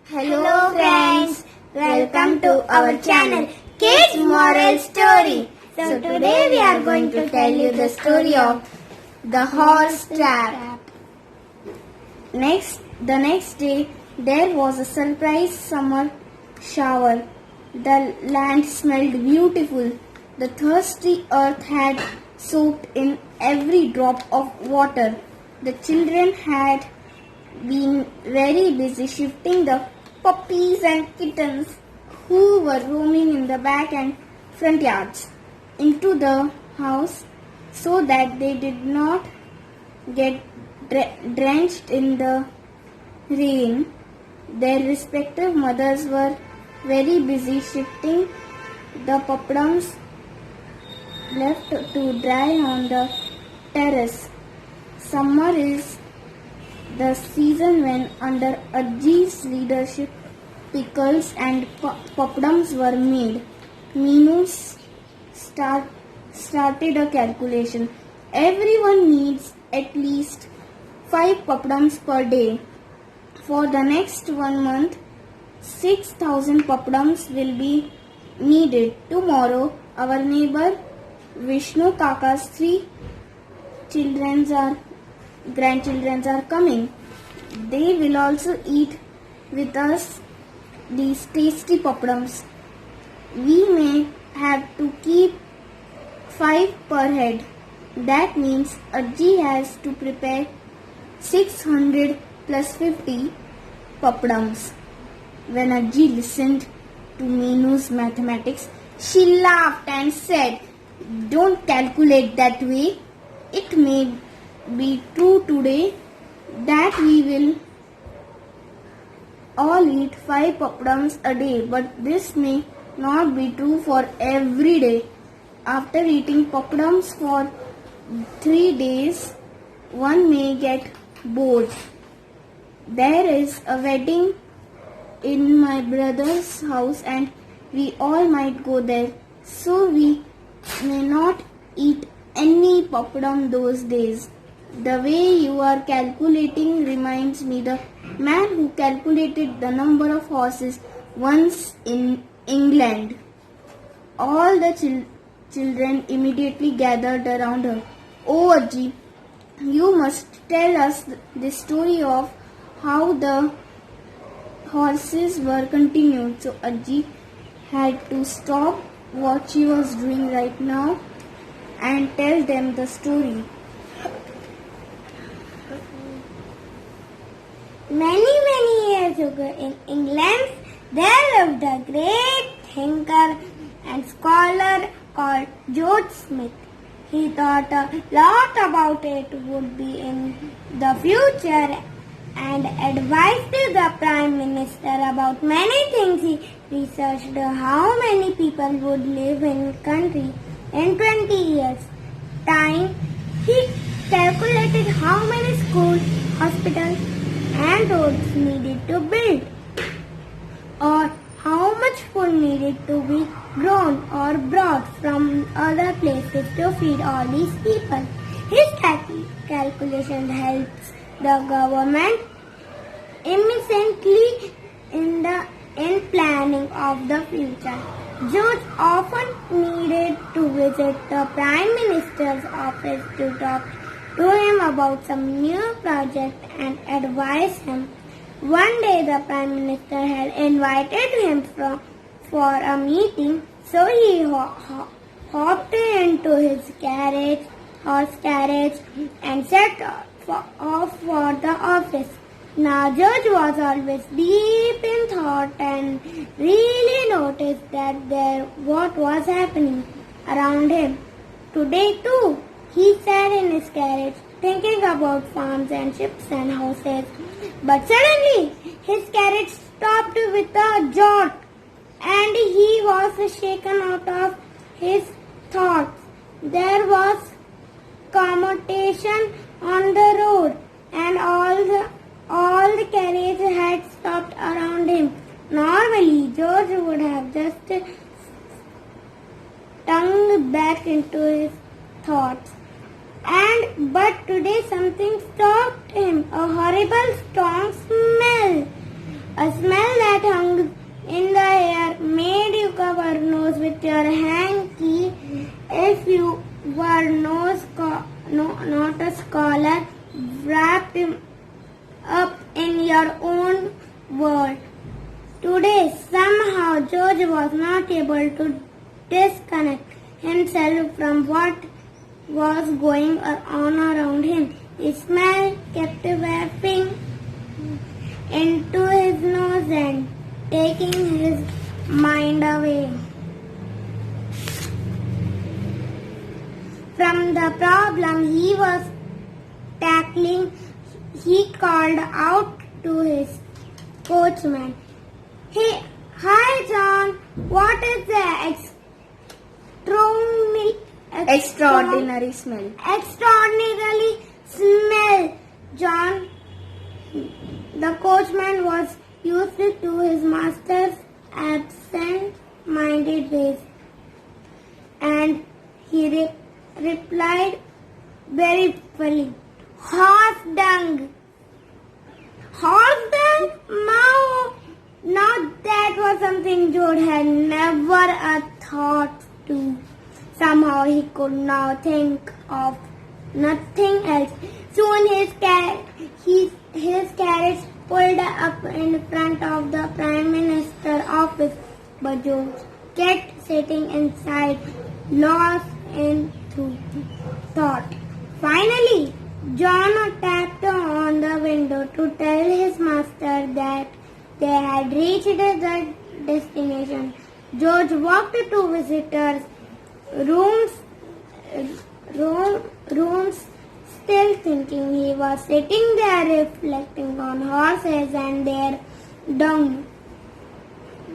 Hello friends, welcome to our channel Kids Moral Story. So today we are going to tell you the story of the horse trap. The next day there was a surprise summer shower. The land smelled beautiful. The thirsty earth had soaked in every drop of water. The children had been very busy shifting the puppies and kittens who were roaming in the back and front yards into the house so that they did not get drenched in the rain. Their respective mothers were very busy shifting the papadums left to dry on the terrace. Summer is the season when, under Ajji's leadership, pickles and papadums were made. Meenu started a calculation. Everyone needs at least 5 papadums per day. For the next 1 month, 6,000 papadums will be needed. Tomorrow, our neighbor Vishnu Kaka's 3 grandchildren are coming. They will also eat with us these tasty papadums. We may have to keep 5 per head. That means Ajji has to prepare 600 plus 50 papadums. When Ajji listened to Meenu's mathematics, she laughed and said, "Don't calculate that way. It may be true today that we will all eat 5 papadums a day, but this may not be true for every day. After eating papadums for 3 days, one may get bored. There is a wedding in my brother's house and we all might go there, so we may not eat any papadum those days. The way you are calculating reminds me the man who calculated the number of horses once in England." All the children immediately gathered around her. "Oh Ajji, you must tell us the story of how the horses were continued." So Ajji had to stop what she was doing right now and tell them the story. Many years ago in England, there lived a great thinker and scholar called George Smith. He thought a lot about it would be in the future and advised the Prime Minister about many things. He researched how many people would live in country in 20 years' time. He calculated how many schools, hospitals and roads needed to build, or how much food needed to be grown or brought from other places to feed all these people. His calculation helps the government immensely in planning of the future. George often needed to visit the Prime Minister's office to talk to him about some new project and advise him. One day the Prime Minister had invited him for a meeting, so he hopped into his horse carriage and set off for the office. Now George was always deep in thought and really noticed what was happening around him. Today too, he sat in his carriage thinking about farms and ships and houses. But suddenly his carriage stopped with a jolt and he was shaken out of his thoughts. There was commotion on the road and all the carriages had stopped around him. Normally George would have just tongued back into his thoughts. But today something stopped him. A horrible strong smell A smell that hung in the air made you cover nose with your hanky. If you were not a scholar, wrapped him up in your own world. Today, somehow, George was not able to disconnect himself from what was going on around him. His smell kept wafting into his nose and taking his mind away from the problem he was tackling. He called out to his coachman, "Hey, hi John, what is the Extraordinary smell. extraordinarily smell, John?" The coachman was used to his master's absent-minded ways, and he replied very fully, "Horse dung." Horse dung? Now that was something George had never thought to. Somehow he could now think of nothing else. Soon his carriage pulled up in front of the Prime Minister's office, but George kept sitting inside, lost in thought. Finally, John tapped on the window to tell his master that they had reached the destination. George walked to visitors' rooms, still thinking. He was sitting there reflecting on horses and their dung.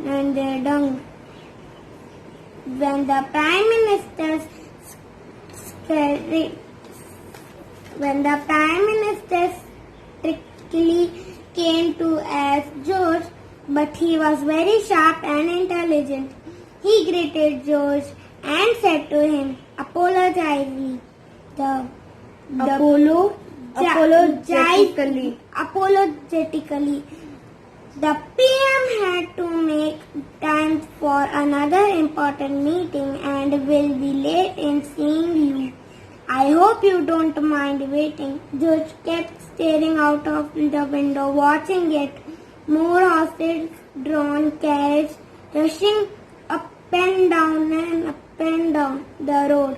When the Prime Minister strictly came to ask George, but he was very sharp and intelligent. He greeted George and said to him apologetically, the PM had to make time for another important meeting and will be late in seeing you. I hope you don't mind waiting. George kept staring out of the window, watching it. More horse-drawn carriages rushing up and down the road.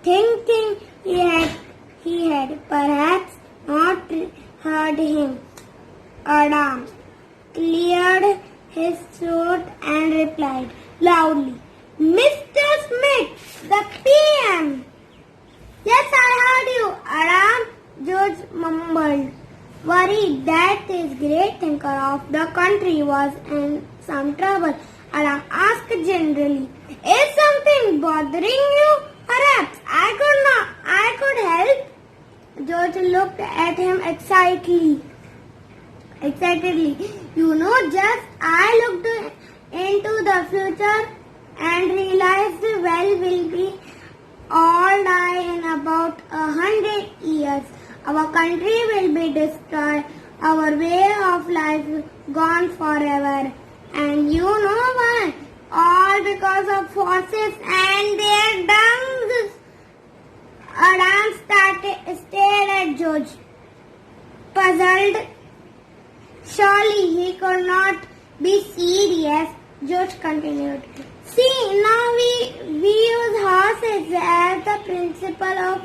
Thinking he had perhaps not heard him. Adam cleared his throat and replied loudly, "Mr. Smith, the PM." "Yes, I heard you, Adam," George mumbled, worried that this great thinker of the country was in some trouble. Adam asked generally, "Is something bothering you? Perhaps I could help." George looked at him excitedly. Just I looked into the future and realized we'll be all die in about 100 years. Our country will be destroyed, our way of life gone forever. And you know why? All because of horses and their dungs. Adam stared at George, puzzled. Surely he could not be serious. George continued, "See, now we use horses as the principle of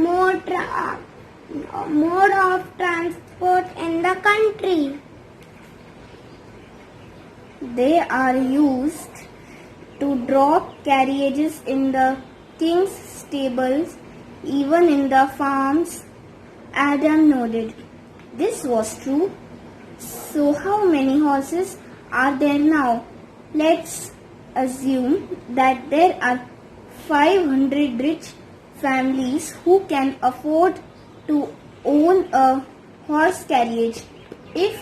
mode of transport in the country. They are used to draw carriages in the king's stables, even in the farms." Adam nodded. This was true. So how many horses are there now? Let's assume that there are 500 rich families who can afford to own a horse carriage. If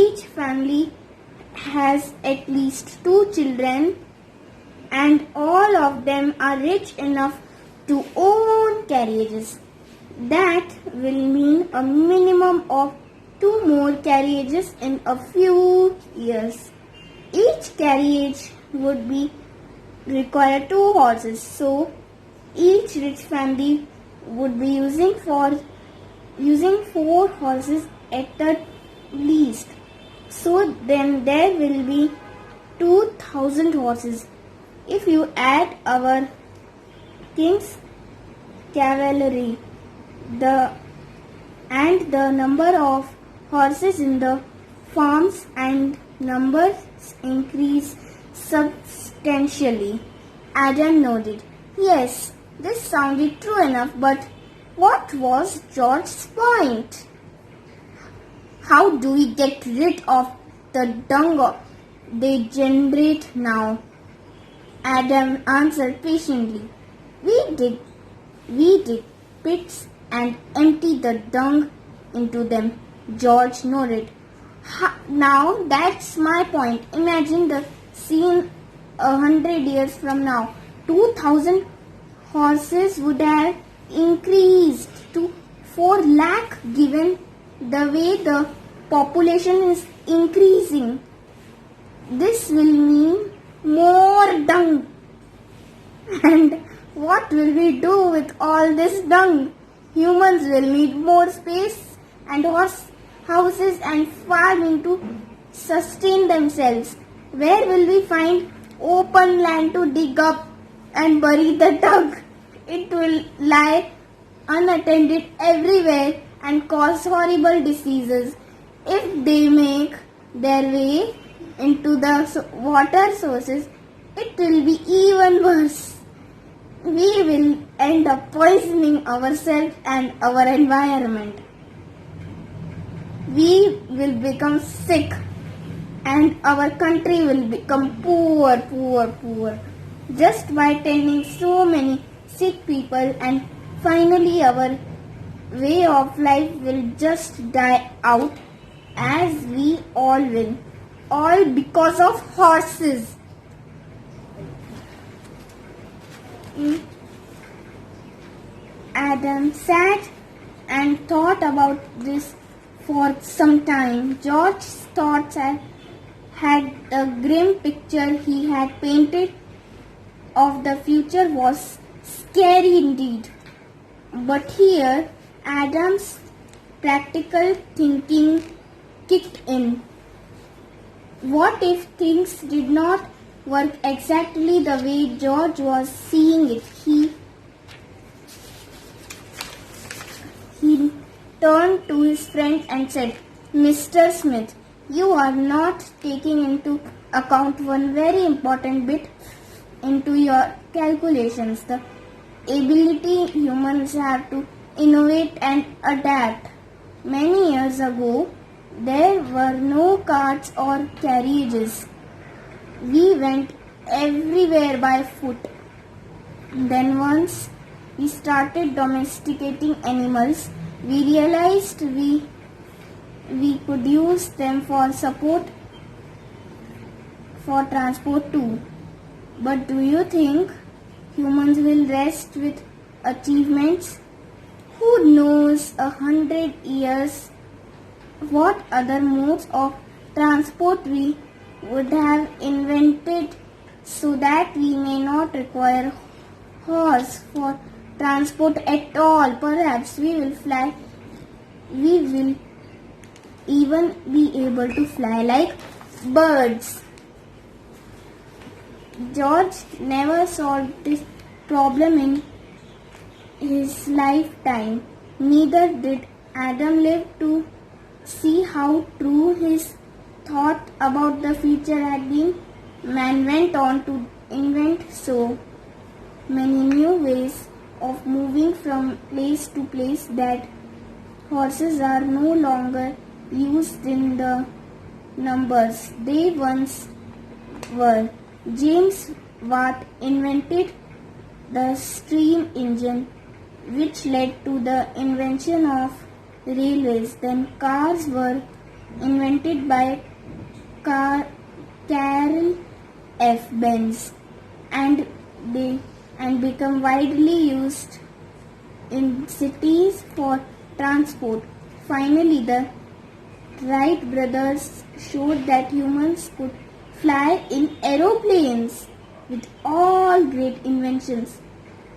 each family has at least 2 children and all of them are rich enough to own carriages, that will mean a minimum of 2 more carriages in a few years. Each carriage would be require 2 horses, so each rich family would be using 4 horses at the least. So then there will be 2,000 horses. If you add our king's cavalry, the number of horses in the farms and numbers increase substantially. Adam nodded. Yes, this sounded true enough, but what was George's point? How do we get rid of the dung they generate now? Adam answered patiently. We dig pits and empty the dung into them. George nodded. Now that's my point. Imagine the scene 100 years from now. 2,000 horses would have increased to 4 lakh given the way the population is increasing. This will mean more dung. And what will we do with all this dung? Humans will need more space and houses and farming to sustain themselves. Where will we find open land to dig up and bury the dung? It will lie unattended everywhere and cause horrible diseases. If they make their way into the water sources, it will be even worse. We will end up poisoning ourselves and our environment. We will become sick and our country will become poor. Just by tending so many sick people, and finally our way of life will just die out, as we all will. All because of horses. Adam sat and thought about this for some time. George's thoughts had the grim picture he had painted of the future was scary indeed. But here, Adam's practical thinking kicked in. What if things did not work exactly the way George was seeing it? He turned to his friend and said, Mr. Smith, you are not taking into account one very important bit into your calculations, the ability humans have to innovate and adapt. Many years ago, there were no carts or carriages. We went everywhere by foot. Then once we started domesticating animals, we realized we could use them for transport too. But do you think humans will rest with achievements? Who knows 100 years what other modes of transport we would have invented so that we may not require horse for transport at all. Perhaps we will fly. We will even be able to fly like birds. George never solved this problem in his lifetime. Neither did Adam live to see how true his thought about the future had been. Man went on to invent so many new ways of moving from place to place that horses are no longer used in the numbers they once were. James Watt invented the steam engine, which led to the invention of railways. Then cars were invented by Carl F. Benz and become widely used in cities for transport. Finally, the Wright brothers showed that humans could fly in aeroplanes with all great inventions.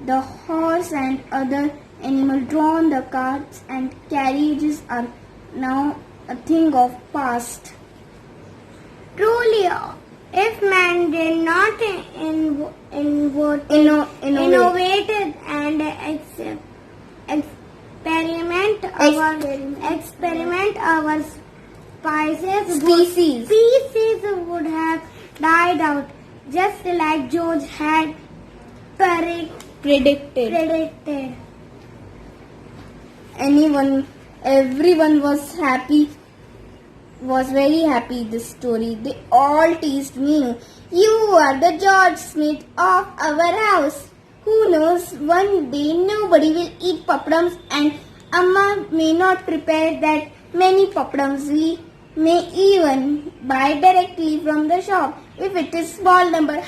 The horse and other animal-drawn the carts and carriages are now a thing of past. Truly, if man did not innovate and experiment our species would have died out, just like George had Predicted. Everyone was very happy this story. They all teased me. You are the George Smith of our house. Who knows, one day nobody will eat papadums and Amma may not prepare that many papadums. We may even buy directly from the shop if it is small number.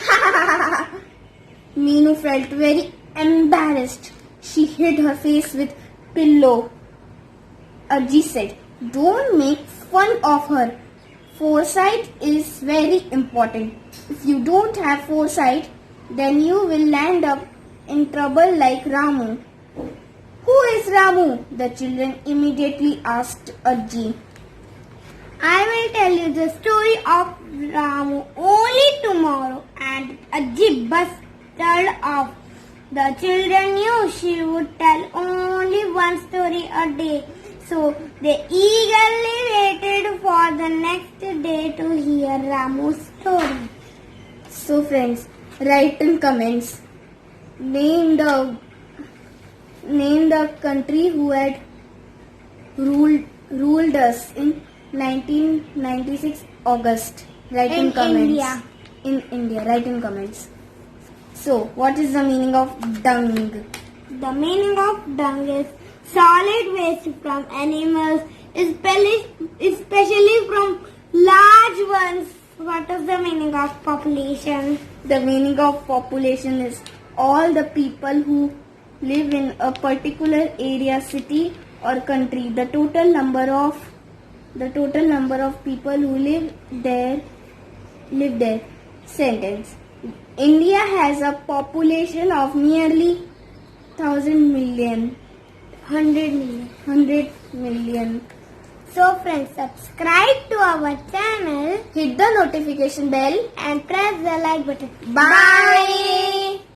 Meenu felt very embarrassed. She hid her face with pillow. Ajji said, "Don't make fun of her. Foresight is very important. If you don't have foresight, then you will land up in trouble like Ramu." "Who is Ramu?" the children immediately asked Ajji. I will tell you the story of Ramu only tomorrow, and Ajji busted off. The children knew she would tell only one story a day, so they eagerly waited for the next day to hear Ramu's story. So friends, write in comments. Name the country who had ruled us in 1996 August. Write in comments. India. In India. Write in comments. So, what is the meaning of dung? The meaning of dung is solid waste from animals, especially from large ones. What is the meaning of population? The meaning of population is all the people who live in a particular area, city or country. The total number of people who live there. Sentence. India has a population of nearly 100 million. So friends, subscribe to our channel, Hit the notification bell and press the like button. Bye.